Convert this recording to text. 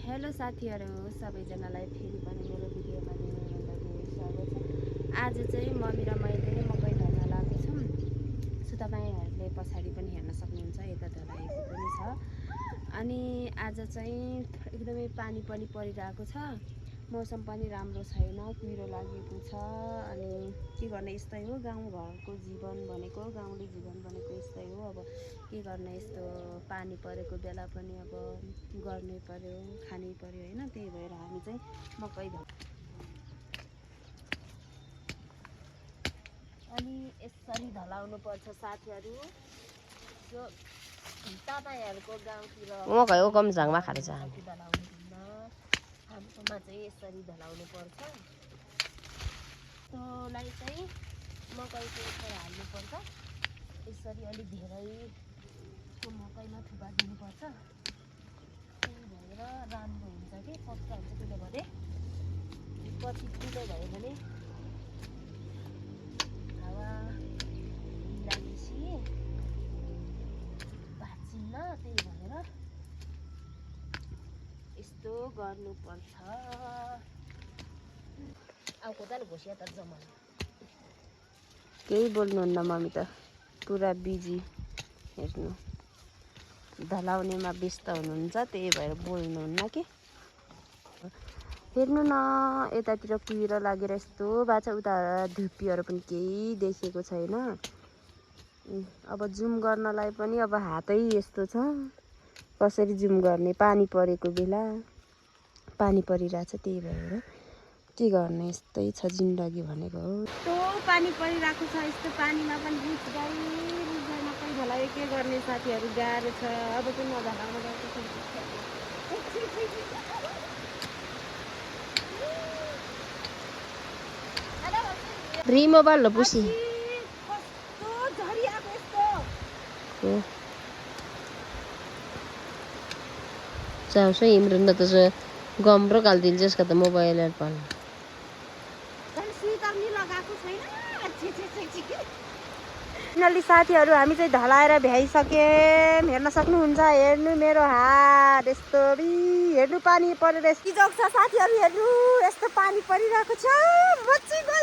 Hello साथीहरू सबैजनालाई फेरि पनि मेरो भिडियोमा धेरै स्वागत छ। आज चाहिँ मम्मी र मैले मकै ढल्न लागेको छौँ। सो तपाईँहरूले पछाडि पनि हेर्न सक्नुहुन्छ, यता ढलाएको पनि छ। अनि आज चाहिँ एकदमै पानी पनि परिरहेको छ, मौसम पनि राम्रो छैन, कुहिरो लागेको छ। अनि के गर्ने, यस्तै हो गाउँघरको जीवन भनेको, गाउँले जीवन भनेको यस्तै हो। अब के गर्ने, यस्तो पानी परेको बेला पनि अब गर्नै पर्यो, खानै पर्यो होइन। त्यही भएर हामी चाहिँ मकै अनि यसरी ढलाउनु पर्छ साथीहरू। जो तपाईँहरूको गाउँतिर मकैको कम झाङमा खान्छ ढलाउनुहुन्न, हाम्रोमा चाहिँ यसरी ढलाउनु पर्छ। त्यसलाई चाहिँ मकैको ऊपर हाल्नुपर्छ, यसरी अलिक धेरै मकैमा थुपा दिनुपर्छ। त्यही भएर राम्रो हुन्छ कि पक्का हुन्छ, किनभने पछि पिलो भयो भने हावा लागेपछि भाँचिन्न। त्यही भएर यस्तो गर्नुपर्छ। अब कोदालो घोसिया त जमा केही बोल्नुहुन्न मम्मी त पुरा बिजी, हेर्नु ढलाउनेमा व्यस्त हुनुहुन्छ, त्यही भएर बोल्नुहुन्न कि। हेर्नु न यतातिर कुहिरो लागेर यस्तो भएको छ, उता धुप्पीहरू पनि केही देखेको छैन। अब जुम गर्नलाई पनि अब हातै यस्तो छ, कसरी जुम गर्ने, पानी परेको बेला पानी परिरहेछ। त्यही भएर के गर्ने, यस्तै छ जिन्दगी भनेको हो। यस्तो पानी परिरहेको छ, यस्तो पानीमा पनि बुझ्दैन कहीँ ढलायो, के गर्ने साथीहरू, गाह्रो छ। अब चाहिँ नढलाउनु गएको छ। रिमोबाइल हो पुसी कस्तो झरी आएको यस्तो। चाउँछ इम्रन त गम्रो गालिदिन्छ यसका त मोबाइल पाल्नु। फाइनली साथीहरू हामी चाहिँ ढलाएर भ्याइसक्यौँ, हेर्न सक्नुहुन्छ। हेर्नु मेरो हात यस्तो हेर्नु, पानी परेर यस्तो जोग छ साथीहरू। हेर्नु यस्तो पानी परिरहेको छ, बच्ची गयो।